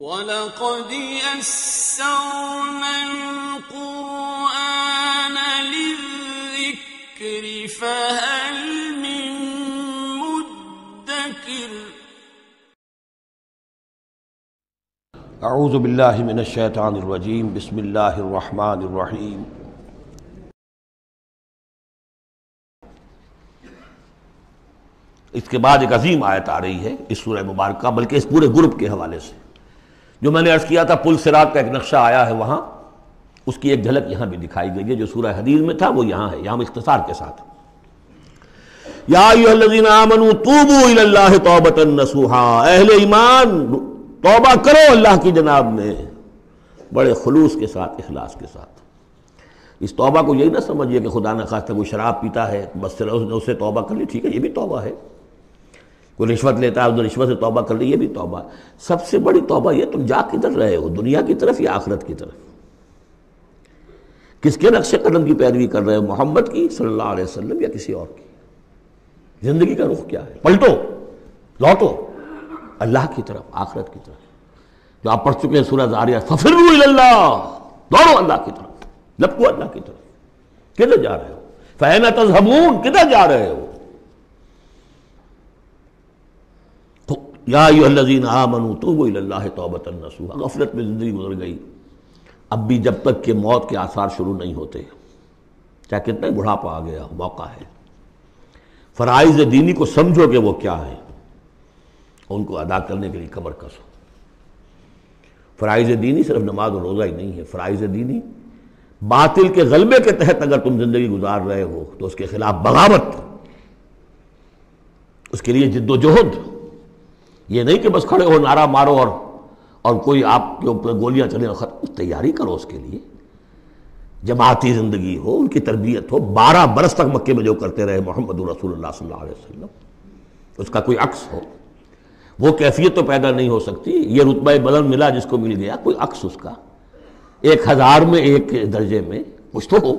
وَلَقَدْ يَسَّرْنَا الْقُرْآنَ لِلذِّكْرِ فَهَلْ مِن مُّدَّكِرٍ اعوذ باللہ من الشیطان الرجیم بسم اللہ الرحمن الرحیم اس کے بعد ایک عظیم آیت آ رہی ہے اس سورہ مبارکہ، بلکہ اس پورے گروپ کے حوالے سے جو میں نے عرض کیا تھا پل صراط کا ایک نقشہ آیا ہے، وہاں اس کی ایک جھلک یہاں بھی دکھائی گئی ہے۔ جو سورہ حدید میں تھا وہ یہاں ہے، یہاں اختصار کے ساتھ یا ایھا الذین آمنوا توبوا الی اللہ توبۃ نصوحا، اہل ایمان توبہ کرو اللہ کی جناب میں بڑے خلوص کے ساتھ، اخلاص کے ساتھ۔ اس توبہ کو یہی نہ سمجھیے کہ خدا نخواستہ کوئی شراب پیتا ہے بس اس سے توبہ کر لی، ٹھیک ہے یہ بھی توبہ ہے۔ کوئی رشوت لیتا ہے، رشوت سے توبہ کر لی، یہ بھی توبہ۔ سب سے بڑی توبہ یہ تم جا کدھر رہے ہو، دنیا کی طرف یا آخرت کی طرف؟ کس کے نقش قدم کی پیروی کر رہے ہو، محمد کی صلی اللہ علیہ وسلم یا کسی اور کی؟ زندگی کا رخ کیا ہے؟ پلٹو، لوٹو اللہ کی طرف، آخرت کی طرف۔ جو آپ پڑھ چکے ہیں سورہ زاریات، ففروا الی اللہ، دوڑو اللہ کی طرف، لپکو اللہ کی طرف۔ کدھر جا رہے ہو؟ فأین تذهبون، کدھر جا رہے ہو؟ یا ایھا الذین آمنوا توبوا الی اللہ توبۃ نصوحا۔ غفلت میں زندگی گزر گئی، اب بھی جب تک کہ موت کے آثار شروع نہیں ہوتے، چاہے کتنا بڑھاپا آ گیا، موقع ہے۔ فرائض دینی کو سمجھو کہ وہ کیا ہے، ان کو ادا کرنے کے لیے کمر کسو۔ فرائض دینی صرف نماز و روزہ ہی نہیں ہے، فرائض دینی باطل کے غلبے کے تحت اگر تم زندگی گزار رہے ہو تو اس کے خلاف بغاوت، اس کے لیے جد و جہد۔ یہ نہیں کہ بس کھڑے ہو نعرہ مارو اور کوئی آپ کے اوپر گولیاں چلیں اور ختم، تیاری کرو اس کے لیے۔ جماعتی زندگی ہو، ان کی تربیت ہو۔ 12 برس تک مکے میں جو کرتے رہے محمد رسول اللہ صلی اللہ علیہ وسلم، اس کا کوئی عکس ہو۔ وہ کیفیت تو پیدا نہیں ہو سکتی، یہ رتبہ بلند ملا جس کو مل گیا، کوئی عکس اس کا 1000 میں ایک درجے میں کچھ تو ہو۔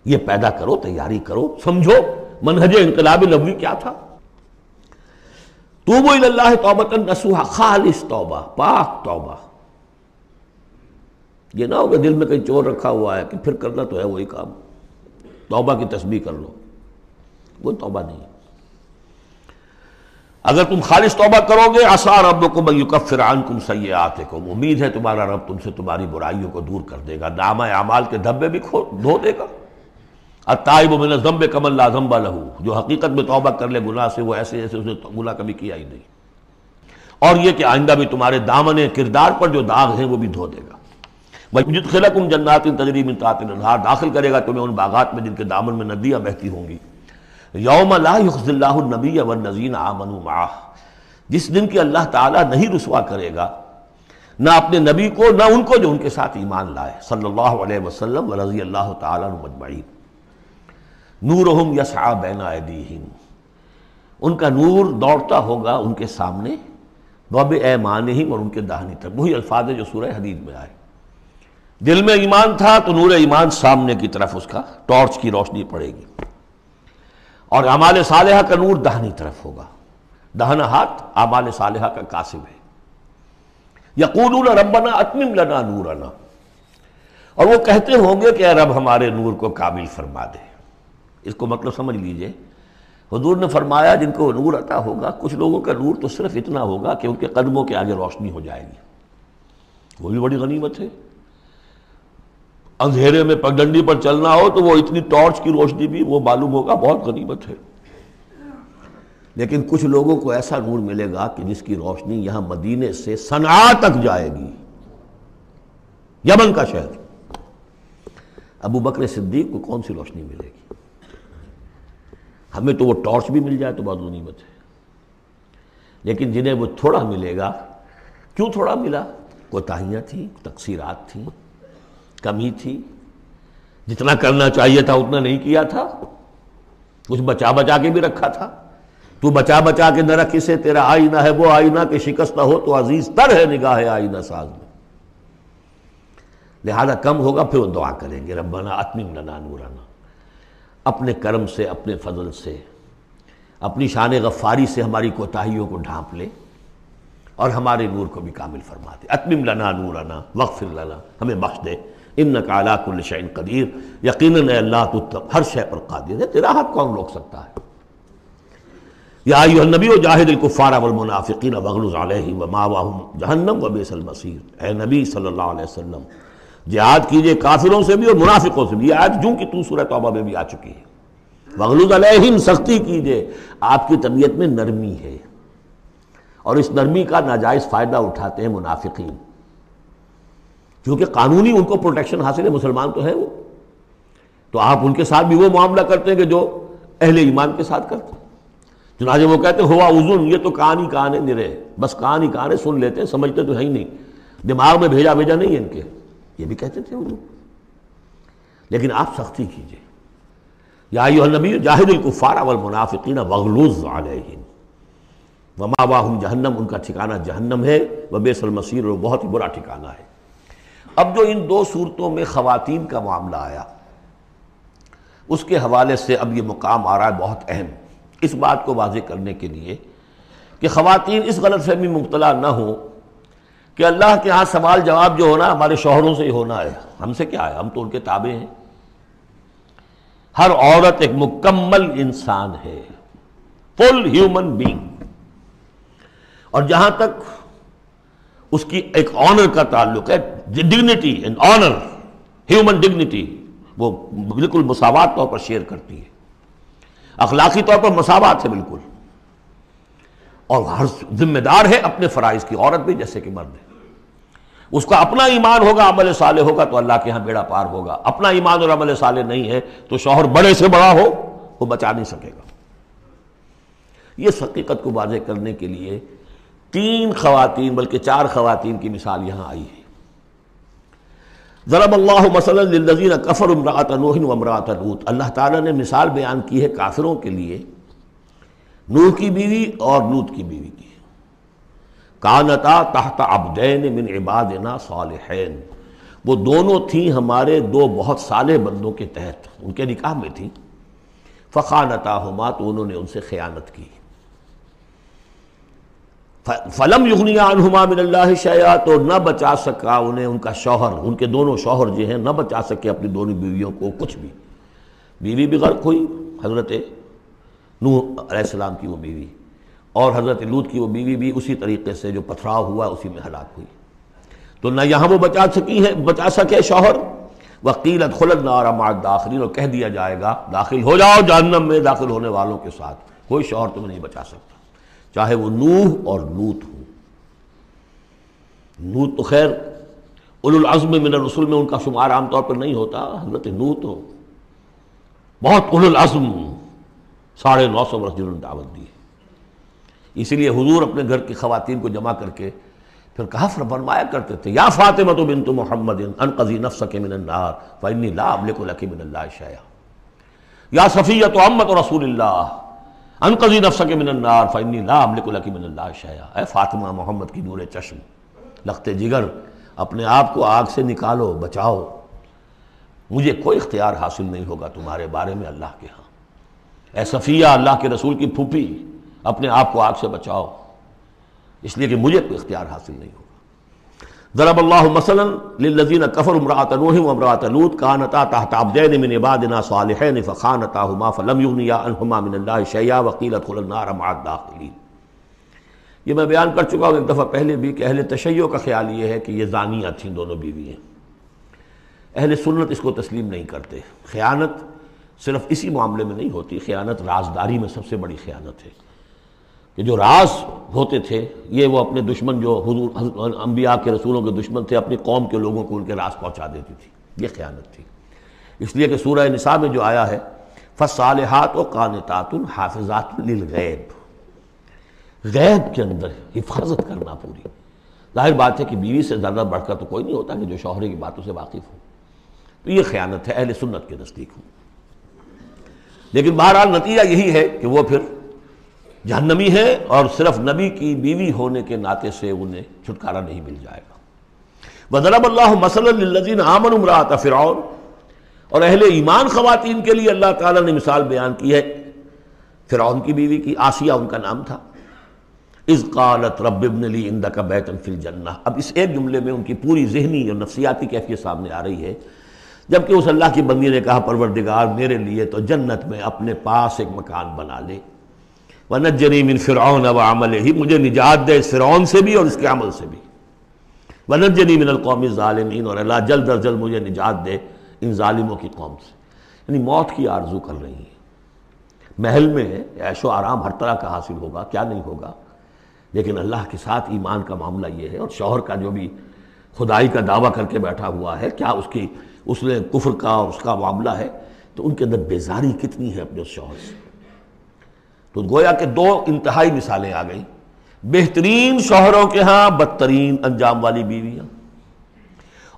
یہ پیدا کرو، تیاری کرو، سمجھو منہج انقلاب نبوی کیا تھا۔ توبوا الی اللہ توبۃ نصوحا، خالص توبہ، پاک توبہ۔ یہ نہ ہو کہ دل میں کہیں چور رکھا ہوا ہے کہ پھر کرنا تو ہے وہی کام، توبہ کی تسبیح کر لو، وہ توبہ نہیں۔ اگر تم خالص توبہ کرو گے، عسیٰ ربکم ان یکفر عنکم سیئاتکم، امید ہے تمہارا رب تم سے تمہاری برائیوں کو دور کر دے گا، نامہ اعمال کے دھبے بھی دھو دے گا۔ التائب من الذنب کمن لا ذنب لہ، جو حقیقت میں توبہ کر لے گناہ سے، وہ ایسے جیسے اس نے گناہ کبھی کیا ہی نہیں۔ اور یہ کہ آئندہ بھی تمہارے دامن کردار پر جو داغ ہیں وہ بھی دھو دے گا۔ وَيُدْخِلَكُمْ جَنَّاتٍ تَجْرِی مِن تَحْتِهَا الْأَنْہَارُ، داخل کرے گا تمہیں ان باغات میں جن کے دامن میں ندیاں بہتی ہوں گی۔ یوم لا یخزی اللہ النبی والذین آمنوا معہ، جس دن کہ اللہ تعالیٰ نہیں رسوا کرے گا نہ اپنے نبی کو نہ ان کو جو ان کے ساتھ ایمان لائے، صلی اللہ علیہ وسلم ورضی اللہ تعالیٰ عنہم اجمعین۔ نورہم یسعی بین ایدیہم، ان کا نور دوڑتا ہوگا ان کے سامنے، وبایمانہم، اور ان کے داہنی طرف۔ وہی الفاظ ہے جو سورہ حدید میں آئے۔ دل میں ایمان تھا تو نور ایمان سامنے کی طرف اس کا ٹارچ کی روشنی پڑے گی، اور اعمال صالحہ کا نور داہنی طرف ہوگا۔ داہنا ہاتھ اعمال صالحہ کا قاسم ہے۔ یقولون ربنا اتمم لنا نورنا، اور وہ کہتے ہوں گے کہ اے رب ہمارے نور کو کامل فرما دے۔ اس کو مطلب سمجھ لیجئے، حضور نے فرمایا جن کو نور عطا ہوگا، کچھ لوگوں کا نور تو صرف اتنا ہوگا کہ ان کے قدموں کے آگے روشنی ہو جائے گی، وہ بھی بڑی غنیمت ہے۔ اندھیرے میں پگڈنڈی پر چلنا ہو تو وہ اتنی ٹارچ کی روشنی بھی وہ معلوم ہوگا بہت غنیمت ہے۔ لیکن کچھ لوگوں کو ایسا نور ملے گا کہ جس کی روشنی یہاں مدینے سے صنعاء تک جائے گی، یمن کا شہر۔ ابو بکر صدیق کو کون سی روشنی ملے گی؟ ہمیں تو وہ ٹارچ بھی مل جائے تو بہت غنیمت ہے، لیکن جنہیں وہ تھوڑا ملے گا، کیوں تھوڑا ملا؟ کوتاہیاں تھیں، تقصیرات تھیں، کمی تھی، جتنا کرنا چاہیے تھا اتنا نہیں کیا تھا، کچھ بچا بچا کے بھی رکھا تھا۔ تو بچا بچا کے نہ رکھ اسے، تیرا آئینہ ہے وہ آئینہ کہ شکستہ ہو تو عزیز تر ہے نگاہ آئینہ ساز میں۔ لہذا کم ہوگا، پھر وہ دعا کریں گے ربنا اتمم لنا نورنا، اپنے کرم سے، اپنے فضل سے، اپنی شان غفاری سے ہماری کوتاہیوں کو ڈھانپ لے، اور ہمارے نور کو بھی کامل فرما دے. اتمم لنا نورنا واغفر لنا، ہمیں بخش دے. انک علی کل شیء قدیر، یقیناً اے اللہ تو ہر شے پر قادر ہے، تیرا ہاتھ کون روک سکتا ہے. یا ایھا النبی جاہد الکفار والمنافقین واغلظ علیہم ومأواہم جہنم وبئس المصیر. اے نبی صلی اللہ علیہ وسلم، جہاد کیجئے کافروں سے بھی اور منافقوں سے بھی. یہ آیت جوں کہ تو سورہ توبہ میں بھی آ چکی ہے. واغلظ علیہم، سختی کیجئے. آپ کی طبیعت میں نرمی ہے، اور اس نرمی کا ناجائز فائدہ اٹھاتے ہیں منافقین، کیونکہ قانونی ان کو پروٹیکشن حاصل ہے، مسلمان تو ہے وہ، تو آپ ان کے ساتھ بھی وہ معاملہ کرتے ہیں کہ جو اہل ایمان کے ساتھ کرتے ہیں. چنانچہ وہ کہتے ہیں ہوا اذن، یہ تو کان ہی کان ہے نرے، بس کان ہی کان ہے، سن لیتے ہیں، سمجھتے تو ہے ہی نہیں، دماغ میں بھیجا نہیں ہے ان کے. یہ بھی کہتے تھے وہ لوگ. لیکن آپ سختی کیجئے. یا ایھا النبی جاہد الکفار والمنافقین واغلظ علیہم ومأواہم جہنم، ان کا ٹھکانہ جہنم ہے. وبئس المصیر، اور بہت ہی برا ٹھکانہ ہے. اب جو ان دو صورتوں میں خواتین کا معاملہ آیا، اس کے حوالے سے اب یہ مقام آ رہا ہے بہت اہم، اس بات کو واضح کرنے کے لیے کہ خواتین اس غلط فہمی مبتلا نہ ہوں کہ اللہ کے ہاں سوال جواب جو ہونا ہمارے شوہروں سے ہی ہونا ہے، ہم سے کیا ہے، ہم تو ان کے تابع ہیں. ہر عورت ایک مکمل انسان ہے، فل ہیومن بینگ، اور جہاں تک اس کی ایک آنر کا تعلق ہے، dignity and honour, human dignity, وہ بالکل مساوات طور پر شیئر کرتی ہے، اخلاقی طور پر مساوات ہے بالکل، اور ہر ذمہ دار ہے اپنے فرائض کی، عورت بھی جیسے کہ مرد ہے. اس کا اپنا ایمان ہوگا، عمل صالح ہوگا تو اللہ کے ہاں بیڑا پار ہوگا. اپنا ایمان اور عمل صالح نہیں ہے تو شوہر بڑے سے بڑا ہو وہ بچا نہیں سکے گا. یہ حقیقت کو واضح کرنے کے لیے 3 خواتین بلکہ 4 خواتین کی مثال یہاں آئی ہے. ضرب اللہ مثلا للذین کفروا امرأۃ نوح وامرأۃ لوط. اللہ تعالیٰ نے مثال بیان کی ہے کافروں کے لیے نوح کی بیوی اور لوط کی بیوی کی. کانتا تحت عبدین من عبادنا صالحین، وہ دونوں تھیں ہمارے 2 بہت صالح بندوں کے تحت، ان کے نکاح میں تھیں. فخانتاہما، تو انہوں نے ان سے خیانت کی. فلم یغنیا عنہما من اللہ شیئا، تو نہ بچا سکا انہیں ان کا شوہر، ان کے دونوں شوہر جو ہیں نہ بچا سکے اپنی دونوں بیویوں کو کچھ بھی. بیوی بھی غرق ہوئی، حضرت نوح علیہ السلام کی وہ بیوی، اور حضرت لوط کی وہ بیوی بھی اسی طریقے سے جو پتھراؤ ہوا اسی میں ہلاک ہوئی. تو نہ یہاں وہ بچا سکے شوہر. وقیل ادخلوا النار مع الداخلین، اور کہہ دیا جائے گا داخل ہو جاؤ جہنم میں داخل ہونے والوں کے ساتھ، کوئی شوہر تمہیں نہیں بچا سکتا، چاہے وہ نوح اور لوط ہوں. لوط تو خیر اولو العزم من الرسل میں ان کا شمار عام طور پر نہیں ہوتا، حضرت نوح تو بہت اولو العزم، 950 برس جنہوں نے دعوت دی. اسی لیے حضور اپنے گھر کی خواتین کو جمع کر کے پھر کہا فرمایا کرتے تھے یا فاطمہ بنت محمد انقذی نفسک من النار فانی لا املک لک من اللہ شیئا، یا صفیۃ عمۃ رسول اللہ انقذی نفسک من النار فانی لا املک لک من اللہ شیئا. اے فاطمہ محمد کی نور چشم، لخت جگر، اپنے آپ کو آگ سے نکالو، بچاؤ، مجھے کوئی اختیار حاصل نہیں ہوگا تمہارے بارے میں اللہ کے ہاں. اے صفیہ، اللہ کے رسول کی پھوپھی، اپنے آپ کو آگ سے بچاؤ، اس لیے کہ مجھے کوئی اختیار حاصل نہیں ہوگا. ضرب اللہ مثلا للذین کفروا امرأۃ نوح وامرأۃ لوط کانتا تحت عبدین من عبادنا صالحین فخانتاہما فلم یغنیا عنہما من اللہ شیئا وقیل ادخلوا النار مع الداخلین. یہ میں بیان کر چکا ہوں ایک دفعہ پہلے بھی کہ اہل تشیع کا خیال یہ ہے کہ یہ زانیہ تھیں دونوں بیوییں. اہل سنت اس کو تسلیم نہیں کرتے. خیانت صرف اسی معاملے میں نہیں ہوتی، خیانت رازداری میں سب سے بڑی خیانت ہے کہ جو راز ہوتے تھے یہ وہ اپنے دشمن، جو حضور انبیاء کے رسولوں کے دشمن تھے، اپنی قوم کے لوگوں کو ان کے راز پہنچا دیتی تھی. یہ خیانت تھی. اس لیے کہ سورہ نساء میں جو آیا ہے فالصالحات قانتات حافظات للغیب، غیب کے اندر حفاظت کرنا پوری. ظاہر بات ہے کہ بیوی سے زیادہ بڑھ کر تو کوئی نہیں ہوتا کہ جو شوہر کی باتوں سے واقف ہو. تو یہ خیانت ہے اہل سنت کے نزدیک ہو. لیکن بہرحال نتیجہ یہی ہے کہ وہ پھر جہنمی ہے، اور صرف نبی کی بیوی ہونے کے ناطے سے انہیں چھٹکارا نہیں مل جائے گا. وضرب اللہ مثلا للذین آمنوا امرأۃ فرعون، اور اہل ایمان خواتین کے لیے اللہ تعالیٰ نے مثال بیان کی ہے فرعون کی بیوی کی، آسیہ ان کا نام تھا. اذ قالت رب ابن لی عندک بیتا فی الجنہ. اب اس ایک جملے میں ان کی پوری ذہنی اور نفسیاتی کیفیت سامنے آ رہی ہے. جبکہ اس اللہ کی بندی نے کہا پروردگار میرے لیے تو جنت میں اپنے پاس ایک مکان بنا لے. وَنَجِّنِي مِن فِرْعَوْنَ وَعَمَلِهِ، مجھے نجات دے اس فرعون سے بھی اور اس کے عمل سے بھی. وَنَجِّنِي مِنَ الْقَوْمِ الظَّالِمِينَ، اور اللہ جلد از جلد مجھے نجات دے ان ظالموں کی قوم سے. یعنی موت کی آرزو کر رہی ہیں. محل میں عیش و آرام ہر طرح کا حاصل ہوگا، کیا نہیں ہوگا، لیکن اللہ کے ساتھ ایمان کا معاملہ یہ ہے. اور شوہر کا جو بھی خدائی کا دعویٰ کر کے بیٹھا ہوا ہے، کیا اس نے کفر کا اور اس کا معاملہ ہے، تو ان کے اندر بیزاری کتنی ہے اپنے اس شوہر سے. تو گویا کہ دو انتہائی مثالیں آ گئیں. بہترین شوہروں کے ہاں بدترین انجام والی بیویاں،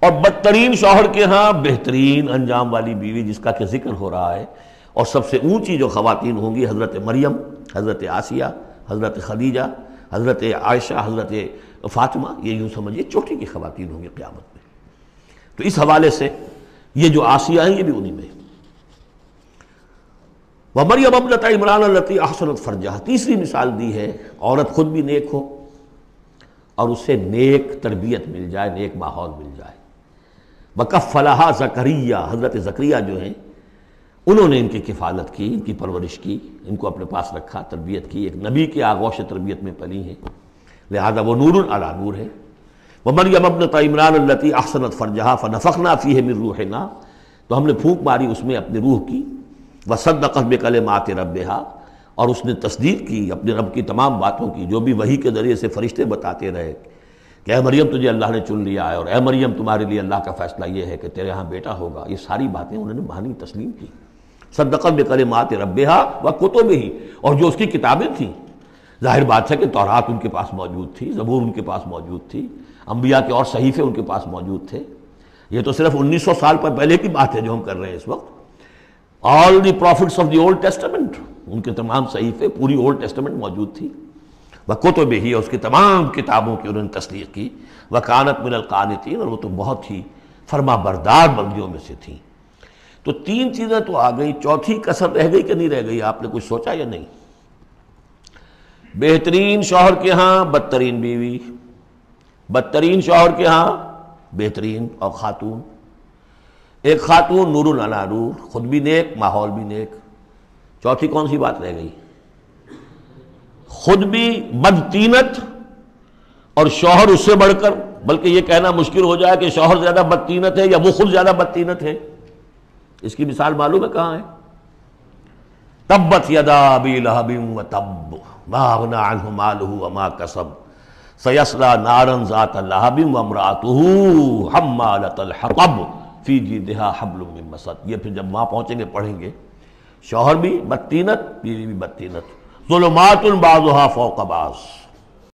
اور بدترین شوہر کے ہاں بہترین انجام والی بیوی جس کا کہ ذکر ہو رہا ہے. اور سب سے اونچی جو خواتین ہوں گی حضرت مریم، حضرت آسیہ، حضرت خدیجہ، حضرت عائشہ، حضرت فاطمہ، یہ یوں سمجھیے چوٹی کی خواتین ہوں گی قیامت میں. تو اس حوالے سے یہ جو آسیہ ہیں یہ بھی انہی میں. وَمَرْيَمَ ابْنَتَ عِمْرَانَ الَّتِي أَحْصَنَتْ فَرْجَهَا، تیسری مثال دی ہے عورت خود بھی نیک ہو اور اسے نیک تربیت مل جائے، نیک ماحول مل جائے. وَكَفَّلَهَا زَكَرِيَّا، حضرت زکریا جو ہیں انہوں نے ان کی کفالت کی، ان کی پرورش کی، ان کو اپنے پاس رکھا، تربیت کی. ایک نبی کے آغوش تربیت میں پلی ہیں، لہذا وہ نور علی نور ہے. وَمَرْيَمَ ابْنَتَ عِمْرَانَ الَّتِي أَحْصَنَتْ فَرْجَهَا فَنَفَخْنَا فِيهِ مِن رُوحِنَا، تو ہم نے پھونک ماری اس میں اپنی روح کی. وَصَدَّقَتْ بِكَلِمَاتِ رَبِّهَا، اور اس نے تصدیق کی اپنے رب کی تمام باتوں کی جو بھی وحی کے ذریعے سے فرشتے بتاتے رہے کہ اے مریم تجھے اللہ نے چن لیا ہے، اور اے مریم تمہارے لیے اللہ کا فیصلہ یہ ہے کہ تیرے ہاں بیٹا ہوگا. یہ ساری باتیں انہوں نے مانی تسلیم کی. صدقت بکلمات ربہا وکتبہ، اور جو اس کی کتابیں تھیں، ظاہر بات ہے کہ تورات ان کے پاس موجود تھی، زبور ان کے پاس موجود تھی، انبیاء کے اور صحیفے ان کے پاس موجود تھے. یہ تو صرف 1900 سال پر پہلے کی بات ہے جو ہم کر رہے ہیں اس وقت. All the prophets of the Old Testament, ان کے تمام صحیفے، پوری اولڈ ٹیسٹمنٹ موجود تھی. وکتبہ، اور اس کی تمام کتابوں کی انہوں نے تصدیق کی. وکانت من القانتین، اور وہ تو بہت ہی فرما بردار بندیوں میں سے تھیں. تو تین چیزیں تو آ گئی، چوتھی کسر رہ گئی کہ نہیں رہ گئی؟ آپ نے کچھ سوچا یا نہیں؟ بہترین شوہر کے ہاں بدترین بیوی، بدترین شوہر کے ہاں بہترین اور خاتون. ایک خاتون نور علی نور، خود بھی نیک، ماحول بھی نیک. چوتھی کون سی بات رہ گئی؟ خود بھی بدتینت اور شوہر اس سے بڑھ کر، بلکہ یہ کہنا مشکل ہو جائے کہ شوہر زیادہ بدتینت ہے یا وہ خود زیادہ بدتینت ہے. اس کی مثال معلوم ہے کہاں ہے؟ تبت یدا ابی لہب وتب ما اغنی عنہ مالہ وما کسب سیصلی نارا ذات لہب وامرأتہ حمالۃ الحطب فی جیدہا حبل من مسد. یہ پھر جب وہاں پہنچیں گے پڑھیں گے. شوہر بھی بدتینت، بیوی بھی بدتینت. ظلمات بعضها فوق بعض.